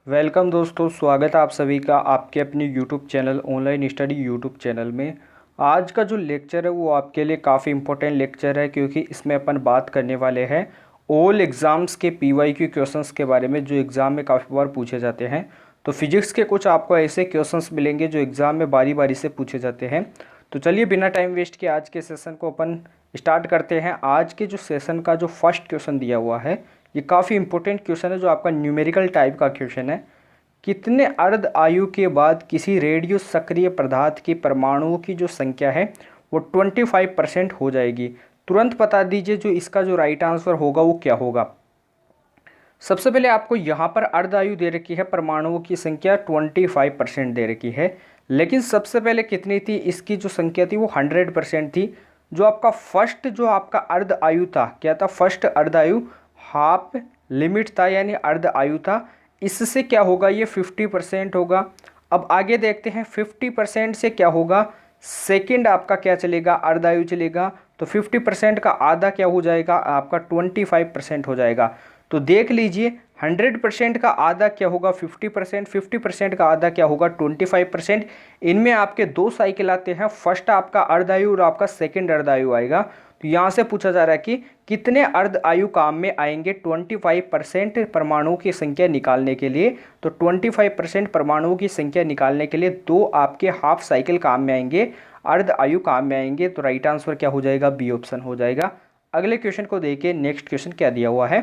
Welcome दोस्तों, स्वागत है आप सभी का आपके अपने YouTube channel online study YouTube channel में। आज का जो लेक्चर है वो आपके लिए काफ़ी इम्पोर्टेंट लेक्चर है, क्योंकि इसमें अपन बात करने वाले हैं ऑल एग्ज़ाम्स के पीवाईक्यू क्वेश्चंस के बारे में, जो एग्ज़ाम में काफ़ी बार पूछे जाते हैं। तो फिजिक्स के कुछ आपको ऐसे क्वेश्चंस मिलेंगे जो एग्ज़ाम में बारी बारी से पूछे जाते हैं। तो चलिए बिना टाइम वेस्ट किए आज के सेशन को अपन स्टार्ट करते हैं। आज के जो सेशन का जो फर्स्ट क्वेश्चन दिया हुआ है ये काफ़ी इंपॉर्टेंट क्वेश्चन है, जो आपका न्यूमेरिकल टाइप का क्वेश्चन है। कितने अर्ध आयु के बाद किसी रेडियो सक्रिय पदार्थ के परमाणुओं की जो संख्या है वो 25% हो जाएगी? तुरंत बता दीजिए जो इसका जो राइट आंसर होगा वो क्या होगा। सबसे पहले आपको यहाँ पर अर्ध आयु दे रखी है, परमाणुओं की संख्या 25% दे रखी है, लेकिन सबसे पहले कितनी थी? इसकी जो संख्या थी वो 100% थी। जो आपका फर्स्ट जो आपका अर्ध आयु था, क्या था? फर्स्ट अर्ध आयु हाफ लिमिट था, यानी अर्ध आयु था। इससे क्या होगा? ये 50% होगा। अब आगे देखते हैं 50% से क्या होगा। सेकंड आपका क्या चलेगा? अर्ध आयु चलेगा। तो 50% का आधा क्या हो जाएगा? आपका 25% हो जाएगा। तो देख लीजिए 100% का आधा क्या होगा? 50%। 50% का आधा क्या होगा? 25%। इनमें आपके दो साइकिल आते हैं, फर्स्ट आपका अर्ध आयु और आपका सेकंड अर्ध आयु आएगा। तो यहाँ से पूछा जा रहा है कि कितने अर्ध आयु काम में आएंगे 25% परमाणुओं की संख्या निकालने के लिए। तो 25% परमाणुओं की संख्या निकालने के लिए दो आपके हाफ साइकिल काम में आएंगे, अर्ध आयु काम में आएंगे। तो राइट आंसर क्या हो जाएगा? बी ऑप्शन हो जाएगा। अगले क्वेश्चन को देखिए, नेक्स्ट क्वेश्चन क्या दिया हुआ है।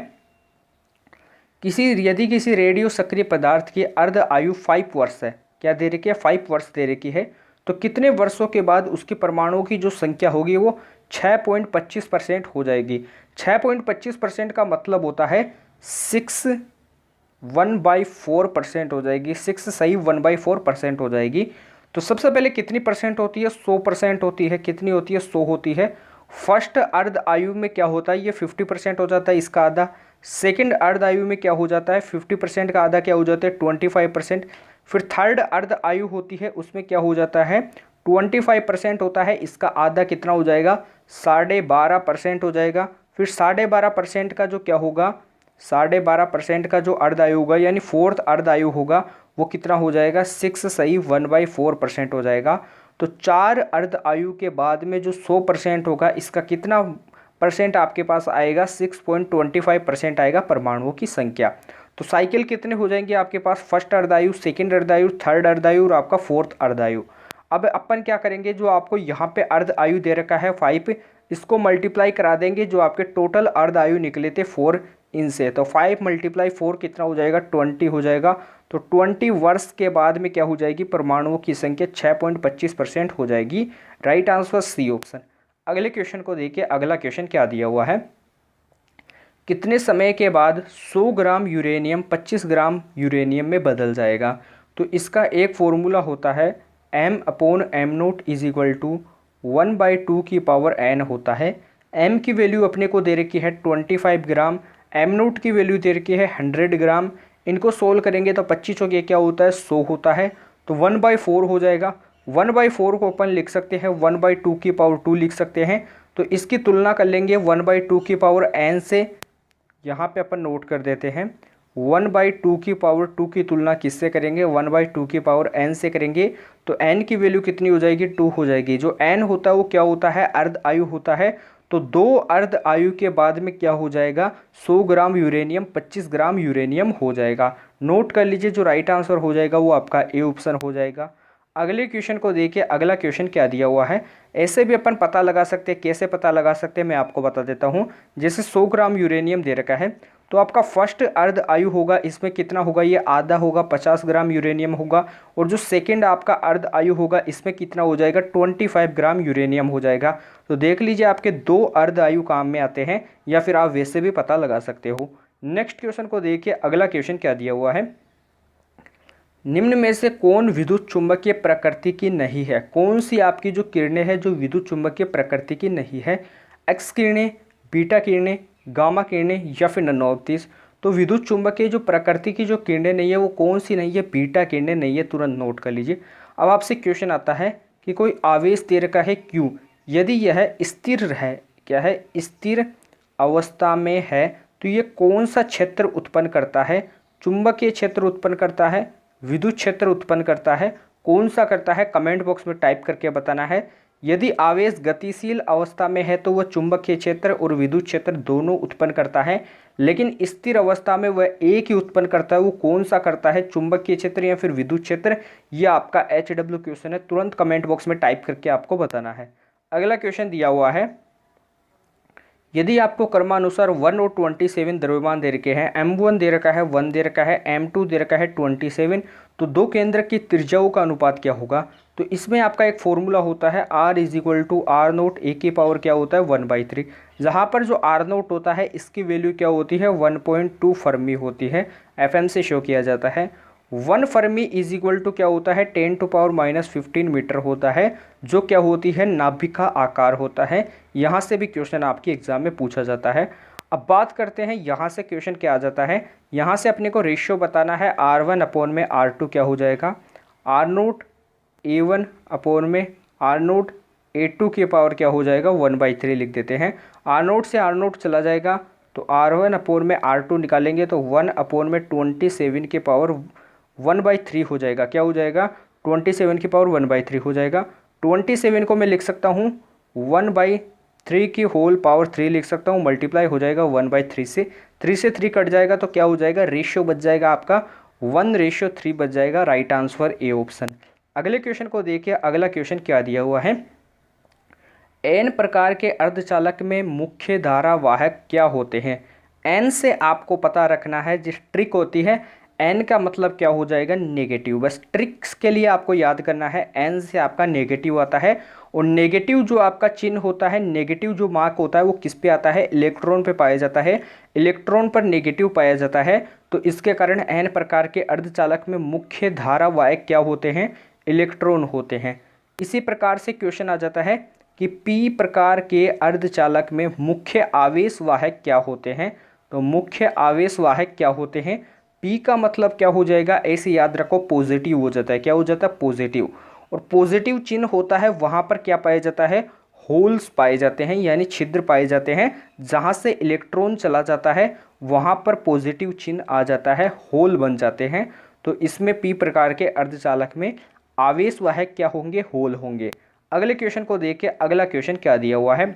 यदि किसी रेडियो सक्रिय पदार्थ की अर्ध आयु 5 वर्ष है, क्या दे रखी है? 5 वर्ष दे रखी है। तो कितने वर्षों के बाद उसकी परमाणुओं की जो संख्या होगी वो 6.25% हो जाएगी। 6.25% का मतलब होता है 6 1/4% हो जाएगी। 6 सही 1/4% हो जाएगी। तो सबसे पहले कितनी परसेंट होती है? 100% होती है। कितनी होती है? 100 होती है। फर्स्ट अर्ध आयु में क्या होता है? ये 50% हो जाता है, इसका आधा। सेकंड अर्ध आयु में क्या हो जाता है? 50% का आधा क्या हो जाता है? 25%। फिर थर्ड अर्ध आयु होती है, उसमें क्या हो जाता है? 25% होता है, इसका आधा कितना हो जाएगा? 12.5% हो जाएगा। फिर 12.5% का जो क्या होगा? 12.5% का जो अर्ध आयु होगा, यानी फोर्थ अर्ध आयु होगा, वो कितना हो जाएगा? 6 सही 1/4% हो जाएगा। तो 4 अर्ध आयु के बाद में जो 100% होगा, इसका कितना परसेंट आपके पास आएगा? 6.25% आएगा परमाणुओं की संख्या। तो साइकिल कितने हो जाएंगे आपके पास? फर्स्ट अर्ध आयु, सेकेंड अर्ध आयु, थर्ड अर्ध आयु और आपका फोर्थ अर्ध आयु। अब अपन क्या करेंगे, जो आपको यहाँ पे अर्ध आयु दे रखा है 5, इसको मल्टीप्लाई करा देंगे जो आपके टोटल अर्ध आयु निकले थे 4 इनसे। तो 5 × 4 कितना हो जाएगा? 20 हो जाएगा। तो 20 वर्ष के बाद में क्या हो जाएगी? परमाणुओं की संख्या 6.25% हो जाएगी। Right answer C option. अगले क्वेश्चन को देखिए, अगला क्वेश्चन क्या दिया हुआ है। कितने समय के बाद 100 ग्राम यूरेनियम 25 ग्राम यूरेनियम में बदल जाएगा? तो इसका एक फॉर्मूला होता है m/m0 = 1/2 की पावर n होता है। m की वैल्यू अपने को दे रखी है 25 ग्राम, m0 की वैल्यू दे रखी है 100 ग्राम। इनको सोल्व करेंगे तो 25 हो गया, क्या होता है? 100 होता है। तो 1/4 हो जाएगा। 1/4 को अपन लिख सकते हैं 1/2 की पावर 2 लिख सकते हैं। तो इसकी तुलना कर लेंगे 1/2 की पावर n से। यहाँ पे अपन नोट कर देते हैं 1/2 की पावर 2 की तुलना किससे करेंगे? 1/2 की पावर n से करेंगे। तो n की वैल्यू कितनी हो जाएगी? 2 हो जाएगी। जो n होता है वो क्या होता है? अर्ध आयु होता है। तो 2 अर्ध आयु के बाद में क्या हो जाएगा? 100 ग्राम यूरेनियम 25 ग्राम यूरेनियम हो जाएगा। नोट कर लीजिए, जो राइट आंसर हो जाएगा वो आपका ए ऑप्शन हो जाएगा। अगले क्वेश्चन को देखिए, अगला क्वेश्चन क्या दिया हुआ है। ऐसे भी अपन पता लगा सकते हैं। कैसे पता लगा सकते हैं मैं आपको बता देता हूँ। जैसे 100 ग्राम यूरेनियम दे रखा है, तो आपका फर्स्ट अर्ध आयु होगा, इसमें कितना होगा? ये आधा होगा, 50 ग्राम यूरेनियम होगा। और जो सेकंड आपका अर्ध आयु होगा, इसमें कितना हो जाएगा? 25 ग्राम यूरेनियम हो जाएगा। तो देख लीजिए आपके दो अर्ध आयु काम में आते हैं, या फिर आप वैसे भी पता लगा सकते हो। नेक्स्ट क्वेश्चन को देखिए, अगला क्वेश्चन क्या दिया हुआ है। निम्न में से कौन विद्युत चुंबकीय प्रकृति की नहीं है? कौन सी आपकी जो किरणें हैं जो विद्युत चुंबकीय प्रकृति की नहीं है? एक्स किरणें, बीटा किरणें, गामा किरणें या फिर नॉर्थिस? तो विद्युत चुंबकीय जो प्रकृति की जो किरणें नहीं है वो कौन सी नहीं है? बीटा किरणें नहीं है। तुरंत नोट कर लीजिए। अब आपसे क्वेश्चन आता है कि कोई आवेश दे रखा है Q, यदि यह स्थिर है, क्या है? स्थिर अवस्था में है, तो ये कौन सा क्षेत्र उत्पन्न करता है? चुंबकीय क्षेत्र उत्पन्न करता है, विद्युत क्षेत्र उत्पन्न करता है, कौन सा करता है कमेंट बॉक्स में टाइप करके बताना है। यदि आवेश गतिशील अवस्था में है तो वह चुंबकीय क्षेत्र और विद्युत क्षेत्र दोनों उत्पन्न करता है, लेकिन स्थिर अवस्था में वह एक ही उत्पन्न करता है। वो कौन सा करता है, चुंबकीय क्षेत्र या फिर विद्युत क्षेत्र? ये आपका HW क्वेश्चन है, तुरंत कमेंट बॉक्स में टाइप करके आपको बताना है। अगला क्वेश्चन दिया हुआ है, यदि आपको क्रमानुसार 1 और 27 द्रव्यमान दे रखे हैं, M1 दे रखा है 1 दे रखा है, M2 दे रखा है 27, तो दो केंद्र की त्रिज्याओं का अनुपात क्या होगा? तो इसमें आपका एक फॉर्मूला होता है R = R0, A की पावर क्या होता है 1/3। जहाँ पर जो R0 होता है इसकी वैल्यू क्या होती है 1.2 फर्मी होती है, FM से शो किया जाता है। 1 फर्मी = क्या होता है 10⁻⁻15 मीटर होता है, जो क्या होती है नाभिक का आकार होता है। यहाँ से भी क्वेश्चन आपके एग्जाम में पूछा जाता है। अब बात करते हैं यहाँ से क्वेश्चन क्या आ जाता है। यहाँ से अपने को रेशियो बताना है, R1/R2 क्या हो जाएगा, R0 A1 अपॉन में R0 A2 की पावर क्या हो जाएगा 1/3 लिख देते हैं। R0 से R0 चला जाएगा तो R1/R2 निकालेंगे तो 1/27 की पावर 1/3 हो जाएगा। क्या हो जाएगा 27 की पावर 1/3 हो जाएगा। 27 को मैं लिख सकता हूँ 1/3 की होल पावर 3 लिख सकता हूँ, मल्टीप्लाई हो जाएगा 1/3 से, 3 से 3 कट जाएगा तो क्या हो जाएगा रेशियो बच जाएगा आपका 1:3 बच जाएगा। Right answer A option. अगले क्वेश्चन को देखिए, अगला क्वेश्चन क्या दिया हुआ है, N प्रकार के अर्धचालक में मुख्य धारा वाहक क्या होते हैं? N से आपको पता रखना है, जिस ट्रिक होती है N का मतलब क्या हो जाएगा नेगेटिव। बस ट्रिक्स के लिए आपको याद करना है, N से आपका नेगेटिव आता है, और नेगेटिव जो आपका चिन्ह होता है, नेगेटिव जो मार्क होता है वो किस पे आता है, इलेक्ट्रॉन पे पाया जाता है। इलेक्ट्रॉन पर नेगेटिव पाया जाता है, तो इसके कारण N प्रकार के अर्धचालक में मुख्य धारा वाहक क्या होते हैं, इलेक्ट्रॉन होते हैं। इसी प्रकार से क्वेश्चन आ जाता है कि P प्रकार के अर्धचालक में मुख्य आवेश वाहक क्या होते हैं? तो मुख्य आवेश वाहक क्या होते हैं, P का मतलब क्या हो जाएगा, ऐसे याद रखो पॉजिटिव हो जाता है। क्या हो जाता है पॉजिटिव, और पॉजिटिव चिन्ह होता है वहाँ पर क्या पाया जाता है, होल्स पाए जाते हैं, यानी छिद्र पाए जाते हैं। जहाँ से इलेक्ट्रॉन चला जाता है वहाँ पर पॉजिटिव चिन्ह आ जाता है, होल बन जाते हैं। तो इसमें P प्रकार के अर्धचालक में आवेश वाहक क्या होंगे, होल होंगे। अगले क्वेश्चन को देखिए, अगला क्वेश्चन क्या दिया हुआ है,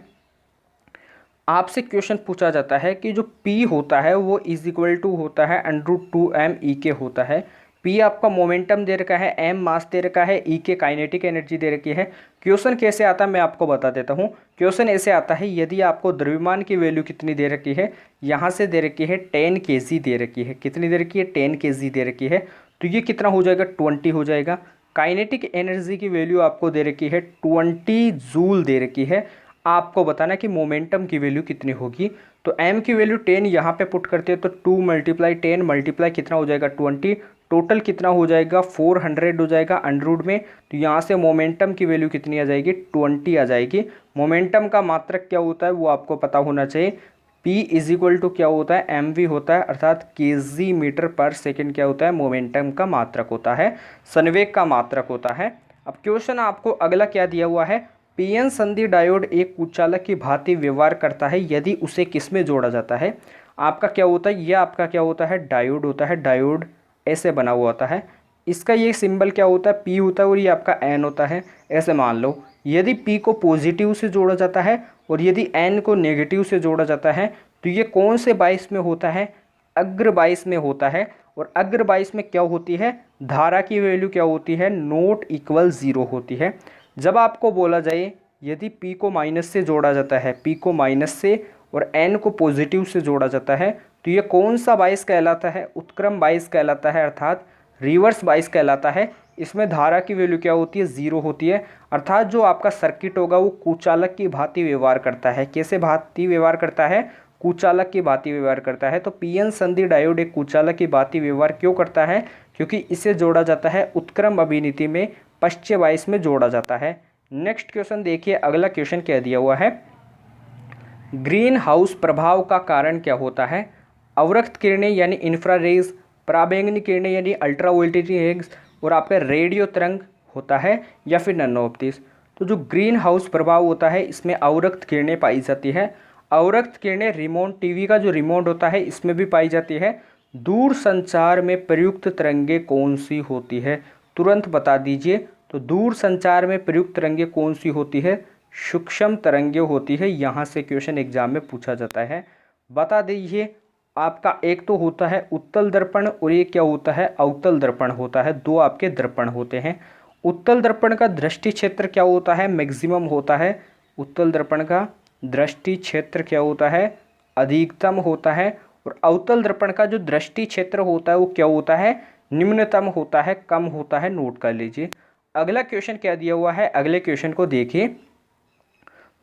आपसे क्वेश्चन पूछा जाता है कि जो P होता है वो = होता है √2m E के होता है। P आपका मोमेंटम दे रखा है, M मास दे रखा है, E के काइनेटिक एनर्जी दे रखी है। क्वेश्चन कैसे आता है मैं आपको बता देता हूँ। क्वेश्चन ऐसे आता है, यदि आपको द्रव्यमान की वैल्यू कितनी दे रखी है, यहाँ से दे रखी है 10 kg दे रखी है, कितनी दे रखी है 10 kg दे रखी है, तो ये कितना हो जाएगा 20 हो जाएगा। काइनेटिक एनर्जी की वैल्यू आपको दे रखी है 20 जूल दे रखी है। आपको बताना कि मोमेंटम की वैल्यू कितनी होगी, तो m की वैल्यू 10 यहाँ पे पुट करते हैं तो 2 × 10 मल्टीप्लाई कितना हो जाएगा 20, टोटल कितना हो जाएगा 400 हो जाएगा अंडररूट में। तो यहाँ से मोमेंटम की वैल्यू कितनी आ जाएगी 20 आ जाएगी। मोमेंटम का मात्रक क्या होता है वो आपको पता होना चाहिए। P = क्या होता है mv होता है, अर्थात kg/s क्या होता है मोमेंटम का मात्रक होता है, संवेग का मात्रक होता है। अब क्वेश्चन आपको अगला क्या दिया हुआ है, पीएन संधि डायोड एक कुचालक की भांति व्यवहार करता है यदि उसे किस में जोड़ा जाता है। आपका क्या होता है, यह आपका क्या होता है डायोड होता है, डायोड ऐसे बना हुआ होता है। इसका ये सिंबल क्या होता है P होता है, और ये आपका N होता है। ऐसे मान लो यदि P को पॉजिटिव से जोड़ा जाता है और यदि N को नेगेटिव से जोड़ा जाता है, तो ये कौन से बाइस में होता है, अग्र बाइस में होता है। और अग्र बाइस में क्या होती है, धारा की वैल्यू क्या होती है ≠0 होती है। जब आपको बोला जाए यदि P को माइनस से जोड़ा जाता है, P को माइनस से और N को पॉजिटिव से जोड़ा जाता है, तो ये कौन सा बाइस कहलाता है, उत्क्रम बाइस कहलाता है, अर्थात रिवर्स बाइस कहलाता है। इसमें धारा की वैल्यू क्या होती है 0 होती है, अर्थात जो आपका सर्किट होगा वो कुचालक की भांति व्यवहार करता है। कैसे भांति व्यवहार करता है, कुचालक की भांति व्यवहार करता है। तो पीएन संधि डायोड एक कुचालक की भांति व्यवहार क्यों करता है, क्योंकि इसे जोड़ा जाता है उत्क्रम अभिनीति में, पश्चिम बाइस में जोड़ा जाता है। नेक्स्ट क्वेश्चन देखिए, अगला क्वेश्चन क्या दिया हुआ है, ग्रीन हाउस प्रभाव का कारण क्या होता है। अवरक्त किरणें यानी इंफ्रारेज, पराबैंगनी किरणें यानी अल्ट्रावायलेट रेज, और आपका रेडियो तरंग होता है, या फिर नन ऑफ दिस। तो जो ग्रीन हाउस प्रभाव होता है इसमें अवरक्त किरणें पाई जाती है। अवरक्त किरणें रिमोट टीवी का जो रिमोट होता है इसमें भी पाई जाती है। दूर संचार में प्रयुक्त तरंगे कौन सी होती है, तुरंत बता दीजिए। तो दूर संचार में प्रयुक्त तरंगे कौन सी होती है, सूक्ष्म तरंगे होती है। यहाँ से क्वेश्चन एग्जाम में पूछा जाता है, बता दीजिए। आपका एक तो होता है उत्तल दर्पण और ये क्या होता है, अवतल दर्पण होता है। दो आपके दर्पण होते हैं। उत्तल दर्पण का दृष्टि क्षेत्र क्या होता है, मैक्सिमम होता है। उत्तल दर्पण का दृष्टि क्षेत्र क्या होता है, अधिकतम होता है। और अवतल दर्पण का जो दृष्टि क्षेत्र होता है वो क्या होता है, निम्नतम होता है, कम होता है। नोट कर लीजिए। अगला क्वेश्चन क्या दिया हुआ है, अगले क्वेश्चन को देखिए।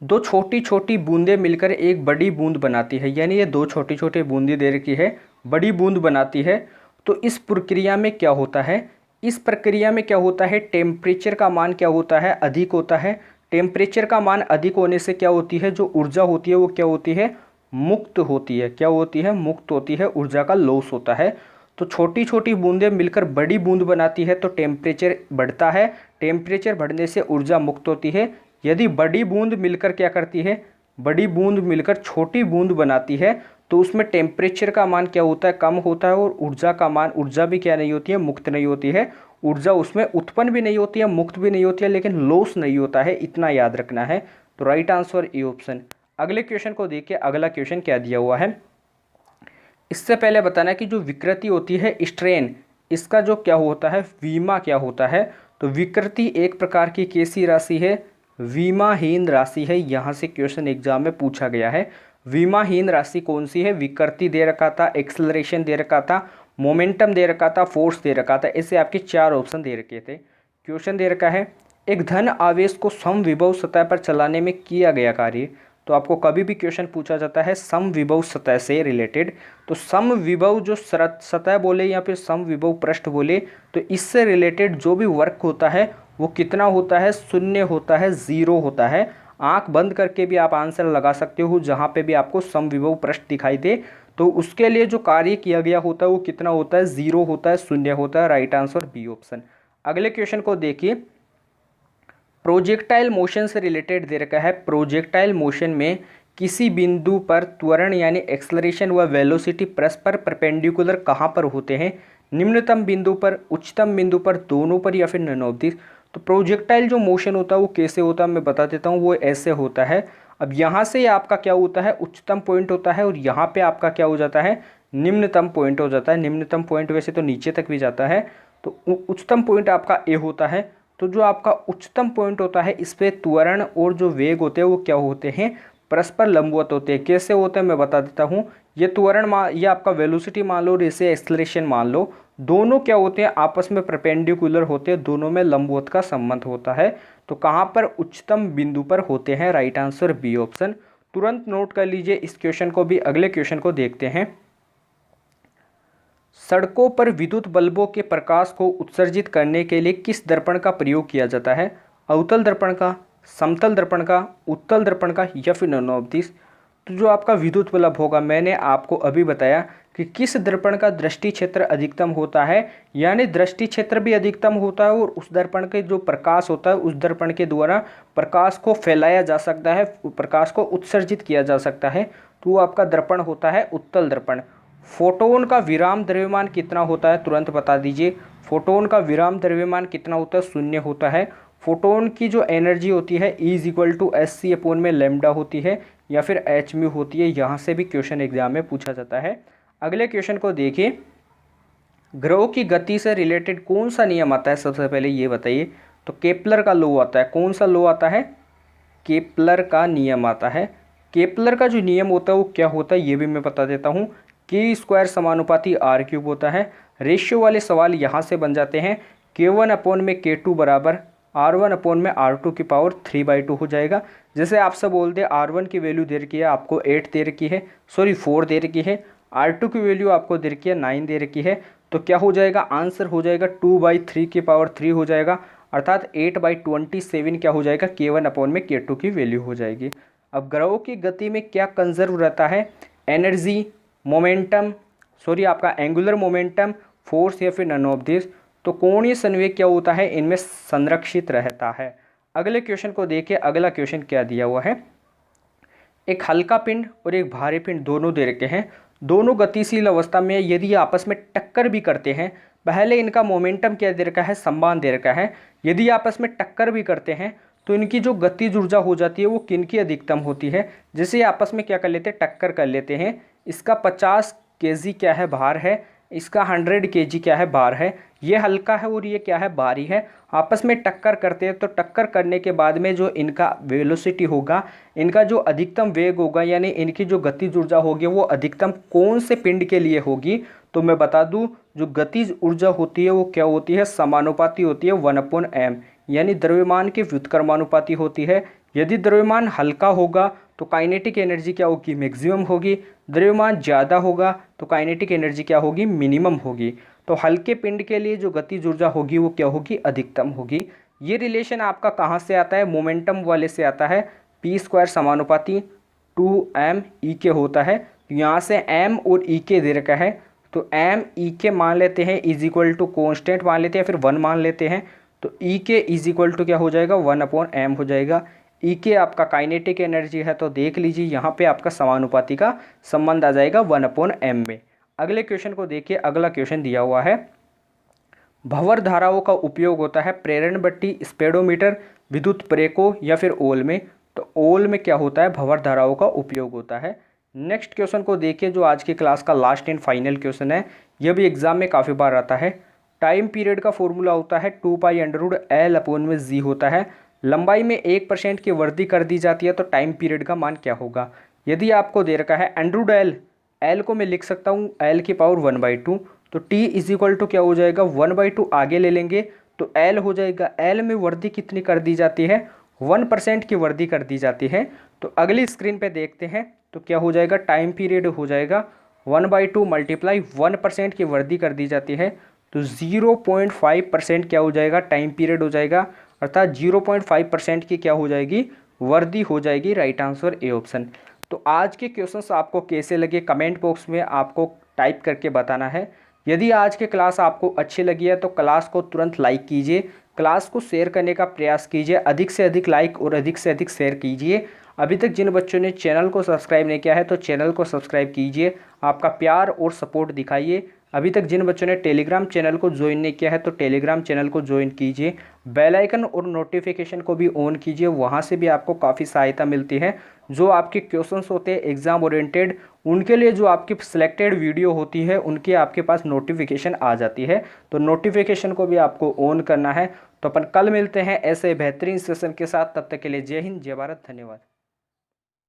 दो छोटी छोटी बूंदें मिलकर एक बड़ी बूंद बनाती है, यानी ये दो छोटी छोटी बूंदें दे रखी है, बड़ी बूंद बनाती है। तो इस प्रक्रिया में क्या होता है, इस प्रक्रिया में क्या होता है, टेम्परेचर का मान क्या होता है, अधिक होता है। टेम्परेचर का मान अधिक होने से क्या होती है, जो ऊर्जा होती है वो क्या होती है, मुक्त होती है। क्या होती है, मुक्त होती है, ऊर्जा का लॉस होता है। तो छोटी छोटी बूंदें मिलकर बड़ी बूंद बनाती है तो टेम्परेचर बढ़ता है। टेम्परेचर बढ़ने से ऊर्जा मुक्त होती है। यदि बड़ी बूंद मिलकर क्या करती है, बड़ी बूंद मिलकर छोटी बूंद बनाती है तो उसमें टेम्परेचर का मान क्या होता है, कम होता है। और ऊर्जा का मान, ऊर्जा भी क्या नहीं होती है, मुक्त नहीं होती है। ऊर्जा उसमें उत्पन्न भी नहीं होती है, मुक्त भी नहीं होती है, लेकिन लॉस नहीं होता है, इतना याद रखना है। तो राइट आंसर ए ऑप्शन। अगले क्वेश्चन को देखिए, अगला क्वेश्चन क्या दिया हुआ है। इससे पहले बताना है कि जो विकृति होती है स्ट्रेन, इसका जो क्या होता है, वीमा क्या होता है। तो विकृति एक प्रकार की कैसी राशि है, विमाहीन राशि है। यहाँ से क्वेश्चन एग्जाम में पूछा गया है। विमाहीन राशि कौन सी है, विकृति दे रखा था, एक्सेलरेशन दे रखा था, मोमेंटम दे रखा था, फोर्स दे रखा था। ऐसे आपके चार ऑप्शन दे रखे थे। क्वेश्चन दे रखा है, एक धन आवेश को समविभव सतह पर चलाने में किया गया कार्य। तो आपको कभी भी क्वेश्चन पूछा जाता है समविभव सतह से रिलेटेड, तो समविभव जो सतह बोले या फिर समविभव पृष्ठ बोले, तो इससे रिलेटेड जो भी वर्क होता है वो कितना होता है, शून्य होता है, जीरो होता है। आंख बंद करके भी आप आंसर लगा सकते हो, जहाँ पे भी आपको समविभव पृष्ठ दिखाई दे तो उसके लिए जो कार्य किया गया होता है वो कितना होता है, जीरो होता है, शून्य होता है। Right answer B option. अगले क्वेश्चन को देखिए, प्रोजेक्टाइल मोशन से रिलेटेड दे रखा है। प्रोजेक्टाइल मोशन में किसी बिंदु पर त्वरण यानी एक्सलरेशन व वेलोसिटी परस्पर परपेंडिकुलर कहाँ पर होते हैं, निम्नतम बिंदु पर, उच्चतम बिंदु पर, दोनों पर, या फिर नन ऑफ दिस। तो प्रोजेक्टाइल जो मोशन होता है वो कैसे होता है मैं बता देता हूँ, वो ऐसे होता है। अब यहाँ से आपका क्या होता है, उच्चतम पॉइंट होता है और यहाँ पे आपका क्या हो जाता है, निम्नतम पॉइंट हो जाता है। निम्नतम पॉइंट वैसे तो नीचे तक भी जाता है, तो उच्चतम पॉइंट आपका ए होता है। तो जो आपका उच्चतम पॉइंट होता है इस पे त्वरण और जो वेग होते हैं वो क्या होते हैं, परस्पर लंबवत होते हैं। कैसे होते हैं मैं बता देता हूँ। ये त्वरण ये आपका वेलोसिटी मान लो और इसे एक्सेलरेशन मान लो, दोनों क्या होते हैं, आपस में परपेंडिकुलर होते हैं, दोनों में लंबवत का संबंध होता है। तो कहाँ पर, उच्चतम बिंदु पर होते हैं। Right answer B option. तुरंत नोट कर लीजिए इस क्वेश्चन को भी। अगले क्वेश्चन को देखते हैं। सड़कों पर विद्युत बल्बों के प्रकाश को उत्सर्जित करने के लिए किस दर्पण का प्रयोग किया जाता है, अवतल दर्पण का, समतल दर्पण का, उत्तल दर्पण का, या फिर नन ऑफ दिस। तो जो आपका विद्युत बल्ब होगा, मैंने आपको अभी बताया कि किस दर्पण का दृष्टि क्षेत्र अधिकतम होता है, यानी दृष्टि क्षेत्र भी अधिकतम होता है और उस दर्पण के जो प्रकाश होता है उस दर्पण के द्वारा प्रकाश को फैलाया जा सकता है, प्रकाश को उत्सर्जित किया जा सकता है। तो वो आपका दर्पण होता है उत्तल दर्पण। फोटोन का विराम द्रव्यमान कितना होता है, तुरंत बता दीजिए। फोटोन का विराम द्रव्यमान कितना होता है, शून्य होता है। फोटोन की जो एनर्जी होती है E=hc/λ होती है या फिर hν होती है। यहाँ से भी क्वेश्चन एग्जाम में पूछा जाता है। अगले क्वेश्चन को देखिए, ग्रहों की गति से रिलेटेड कौन सा नियम आता है, सबसे पहले ये बताइए। तो केपलर का लॉ आता है। कौन सा लॉ आता है, केपलर का नियम आता है। केपलर का जो नियम होता है वो क्या होता है ये भी मैं बता देता हूँ। K² समानुपाती R³ होता है। रेशियो वाले सवाल यहाँ से बन जाते हैं। K1/K2 बराबर R1/R2 की पावर 3/2 हो जाएगा। जैसे आपसे बोल दे R1 की वैल्यू दे रखी है आपको 8 दे रखी है, 4 दे रखी है। R2 की वैल्यू आपको दे रखी है 9 दे रखी है। तो क्या हो जाएगा, आंसर हो जाएगा 2/3 की पावर 3 हो जाएगा, अर्थात 8/27 क्या हो जाएगा, K1/K2 की वैल्यू हो जाएगी। अब ग्रहों की गति में क्या कंजर्व रहता है, एनर्जी, मोमेंटम, आपका एंगुलर मोमेंटम, फोर्स, या फिर नन ऑफ दिस। तो कोणीय संवेग क्या होता है, इनमें संरक्षित रहता है। अगले क्वेश्चन को देखिए। अगला क्वेश्चन क्या दिया हुआ है, एक हल्का पिंड और एक भारी पिंड दोनों दे रखे हैं। दोनों गतिशील अवस्था में यदि आपस में टक्कर भी करते हैं, पहले इनका मोमेंटम क्या दे रखा है, समान दे रखा है। यदि आपस में टक्कर भी करते हैं तो इनकी जो गतिज ऊर्जा हो जाती है वो किन की अधिकतम होती है। जैसे आपस में क्या कर लेते हैं, टक्कर कर लेते हैं। इसका 50 kg क्या है, भार है। इसका 100 kg क्या है, भार है। ये हल्का है और ये क्या है, भारी है। आपस में टक्कर करते हैं तो टक्कर करने के बाद में जो इनका वेलोसिटी होगा, इनका जो अधिकतम वेग होगा, यानी इनकी जो गतिज ऊर्जा होगी वो अधिकतम कौन से पिंड के लिए होगी। तो मैं बता दूं, जो गतिज ऊर्जा होती है वो क्या होती है, समानुपाती होती है 1/m, यानी द्रव्यमान के व्युत्क्रमानुपाती होती है। यदि द्रव्यमान हल्का होगा तो काइनेटिक एनर्जी क्या होगी, मैक्सिमम होगी। द्रव्यमान ज़्यादा होगा तो काइनेटिक एनर्जी क्या होगी, मिनिमम होगी। तो हल्के पिंड के लिए जो गतिज ऊर्जा होगी वो क्या होगी, अधिकतम होगी। ये रिलेशन आपका कहाँ से आता है, मोमेंटम वाले से आता है। p² समानुपाती 2m/e होता है। यहाँ से m और e दे रखा है, तो m/e मान लेते हैं इज इक्वल टू कॉन्स्टेंट मान लेते हैं, फिर 1 मान लेते हैं। तो e इज इक्वल टू क्या हो जाएगा, 1/m हो जाएगा। e आपका काइनेटिक एनर्जी है, तो देख लीजिए यहाँ पे आपका समानुपाती का संबंध आ जाएगा 1/m में। अगले क्वेश्चन को देखिए। अगला क्वेश्चन दिया हुआ है, भंवर धाराओं का उपयोग होता है प्रेरण बत्ती, स्पीडोमीटर, विद्युत प्रेरकों या फिर ओल में। तो ओल में क्या होता है, भंवर धाराओं का उपयोग होता है। नेक्स्ट क्वेश्चन को देखिए, जो आज की क्लास का लास्ट एंड फाइनल क्वेश्चन है। यह भी एग्जाम में काफ़ी बार आता है। टाइम पीरियड का फॉर्मूला होता है 2π√L/g होता है। लंबाई में 1% की वृद्धि कर दी जाती है तो टाइम पीरियड का मान क्या होगा। यदि आपको दे रखा है √L, L को मैं लिख सकता हूँ L⁴ तो T इज इक्वल टू क्या हो जाएगा, 1/2 आगे ले लेंगे तो L हो जाएगा। L में वृद्धि कितनी कर दी जाती है, 1% की वृद्धि कर दी जाती है। तो अगली स्क्रीन पे देखते हैं तो क्या हो जाएगा, टाइम पीरियड हो जाएगा 1/2 मल्टीप्लाई 1% की वृद्धि कर दी जाती है तो 0.5% क्या हो जाएगा, टाइम पीरियड हो जाएगा। अर्थात 0.5% की क्या हो जाएगी, वृद्धि हो जाएगी। Right answer A option. तो आज के क्वेश्चंस आपको कैसे लगे, कमेंट बॉक्स में आपको टाइप करके बताना है। यदि आज की क्लास आपको अच्छी लगी है तो क्लास को तुरंत लाइक कीजिए, क्लास को शेयर करने का प्रयास कीजिए। अधिक से अधिक लाइक और अधिक से अधिक शेयर कीजिए। अभी तक जिन बच्चों ने चैनल को सब्सक्राइब नहीं किया है तो चैनल को सब्सक्राइब कीजिए, आपका प्यार और सपोर्ट दिखाइए। अभी तक जिन बच्चों ने टेलीग्राम चैनल को ज्वाइन नहीं किया है तो टेलीग्राम चैनल को ज्वाइन कीजिए। बेल आइकन और नोटिफिकेशन को भी ऑन कीजिए, वहाँ से भी आपको काफ़ी सहायता मिलती है। जो आपके क्वेश्चंस होते हैं एग्ज़ाम ओरिएंटेड, उनके लिए जो आपकी सिलेक्टेड वीडियो होती है उनके आपके पास नोटिफिकेशन आ जाती है। तो नोटिफिकेशन को भी आपको ऑन करना है। तो अपन कल मिलते हैं ऐसे बेहतरीन सेशन के साथ। तब तक के लिए जय हिंद, जय भारत, धन्यवाद।